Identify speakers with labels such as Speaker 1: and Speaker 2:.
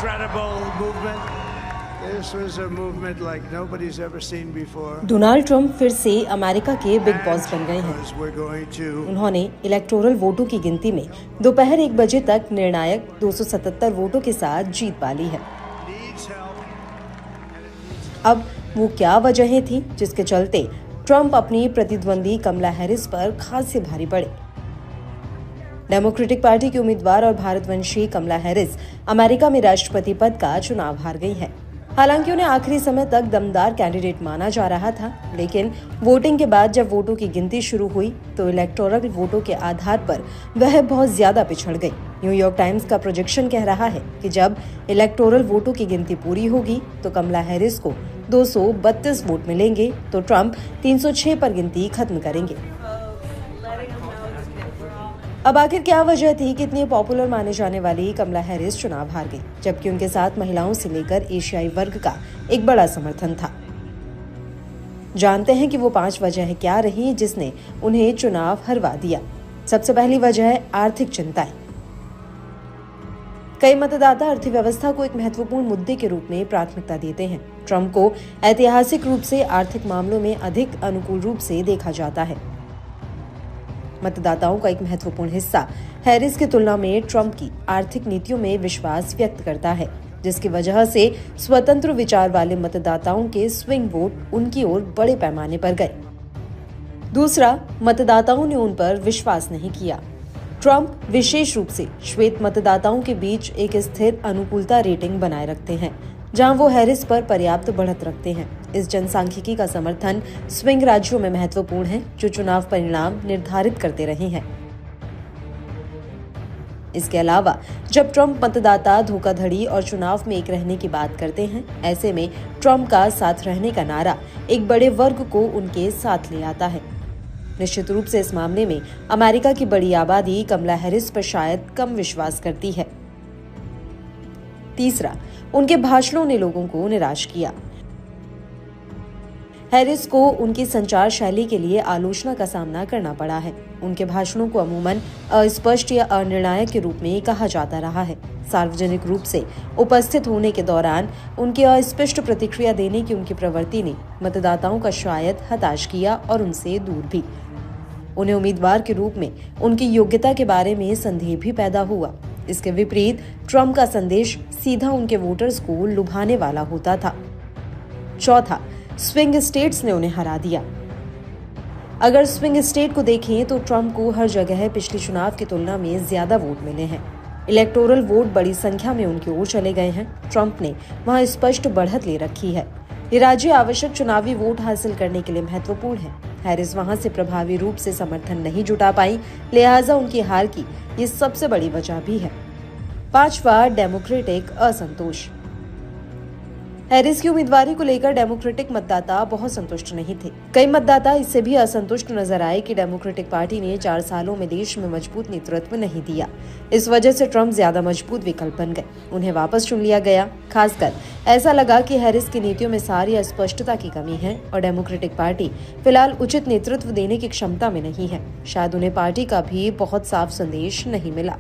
Speaker 1: incredible movement. This was a movement like nobody's ever seen before.
Speaker 2: Donald Trump फिर से America के big boss बन गए हैं। उन्होंने इलेक्टोरल वोटों की गिनती में दोपहर 1 बजे तक निर्णायक 277 वोटों के साथ जीत पा ली है। अब वो क्या वजहें थी जिसके चलते ट्रंप अपनी प्रतिद्वंदी कमला हैरिस पर खासे भारी पड़े। डेमोक्रेटिक पार्टी की उम्मीदवार और भारतवंशी कमला हैरिस अमेरिका में राष्ट्रपति पद का चुनाव हार गई है। हालांकि उन्हें आखिरी समय तक दमदार कैंडिडेट माना जा रहा था, लेकिन वोटिंग के बाद जब वोटों की गिनती शुरू हुई तो इलेक्टोरल वोटों के आधार पर वह बहुत ज्यादा पिछड़ गई। न्यूयॉर्क टाइम्स का प्रोजेक्शन कह रहा है कि जब इलेक्टोरल वोटों की गिनती पूरी होगी तो कमला हैरिस को 232 वोट मिलेंगे तो ट्रंप 306 पर गिनती खत्म करेंगे। अब आखिर क्या वजह थी कि इतनी पॉपुलर माने जाने वाली कमला हैरिस चुनाव हार गई, जबकि उनके साथ महिलाओं से लेकर एशियाई वर्ग का एक बड़ा समर्थन था। जानते हैं कि वो 5 वजह क्या रही जिसने उन्हें चुनाव हरवा दिया। सबसे पहली वजह है आर्थिक चिंताएं। कई मतदाता अर्थव्यवस्था को एक महत्वपूर्ण मुद्दे के रूप में प्राथमिकता देते हैं। ट्रंप को ऐतिहासिक रूप से आर्थिक मामलों में अधिक अनुकूल रूप से देखा जाता है। मतदाताओं का एक महत्वपूर्ण हिस्सा हैरिस की तुलना में ट्रंप की आर्थिक नीतियों में विश्वास व्यक्त करता है, जिसकी वजह से स्वतंत्र विचार वाले मतदाताओं के स्विंग वोट उनकी ओर बड़े पैमाने पर गए। दूसरा, मतदाताओं ने उन पर विश्वास नहीं किया। ट्रंप विशेष रूप से श्वेत मतदाताओं के बीच एक स्थिर अनुकूलता रेटिंग बनाए रखते हैं, जहां वो हैरिस पर पर्याप्त बढ़त रखते हैं। इस जनसांख्यिकी का समर्थन स्विंग राज्यों में महत्वपूर्ण है, जो चुनाव परिणाम निर्धारित करते रहे हैं। इसके अलावा जब ट्रंप मतदाता धोखाधड़ी और चुनाव में एक रहने की बात करते हैं, ऐसे में ट्रंप का साथ रहने का नारा एक बड़े वर्ग को उनके साथ ले आता है। निश्चित रूप से इस मामले में अमेरिका की बड़ी आबादी कमला हैरिस पर शायद कम विश्वास करती है। तीसरा, उनके भाषणों ने लोगों को निराश किया। हैरिस को उनकी संचार शैली के लिए आलोचना का सामना करना पड़ा है। उनके भाषणों को अमूमन अस्पष्ट या अनिर्णायक के रूप में कहा जाता रहा है। सार्वजनिक रूप से उपस्थित होने के दौरान उनकी अस्पष्ट प्रतिक्रिया देने की उनकी प्रवृत्ति ने मतदाताओं का शायद हताश किया और उनसे दूर भी। उन्हें उम्मीदवार के रूप में उनकी योग्यता के बारे में संदेह भी पैदा हुआ। इसके विपरीत ट्रंप का संदेश सीधा उनके वोटर्स को लुभाने वाला होता था। चौथा, स्विंग स्टेट्स ने उन्हें हरा दिया। अगर स्विंग स्टेट को देखें तो ट्रंप को हर जगह पिछले चुनाव की तुलना में ज्यादा वोट मिले हैं। इलेक्टोरल वोट बड़ी संख्या में उनकी ओर चले गए हैं। ट्रंप ने वहां स्पष्ट बढ़त ले रखी है। ये राज्य आवश्यक चुनावी वोट हासिल करने के लिए महत्वपूर्ण है। हैरिस वहां से प्रभावी रूप से समर्थन नहीं जुटा पाई, लिहाजा उनकी हार की ये सबसे बड़ी वजह भी है। पांचवा, डेमोक्रेटिक असंतोष। हैरिस की उम्मीदवारी को लेकर डेमोक्रेटिक मतदाता बहुत संतुष्ट नहीं थे। कई मतदाता इससे भी असंतुष्ट नजर आए कि डेमोक्रेटिक पार्टी ने 4 सालों में देश में मजबूत नेतृत्व नहीं दिया। इस वजह से ट्रंप ज्यादा मजबूत विकल्प बन गए। उन्हें वापस चुन लिया गया। खासकर ऐसा लगा कि हैरिस की नीतियों में सारी अस्पष्टता की कमी है और डेमोक्रेटिक पार्टी फिलहाल उचित नेतृत्व देने की क्षमता में नहीं है। शायद उन्हें पार्टी का भी बहुत साफ संदेश नहीं मिला।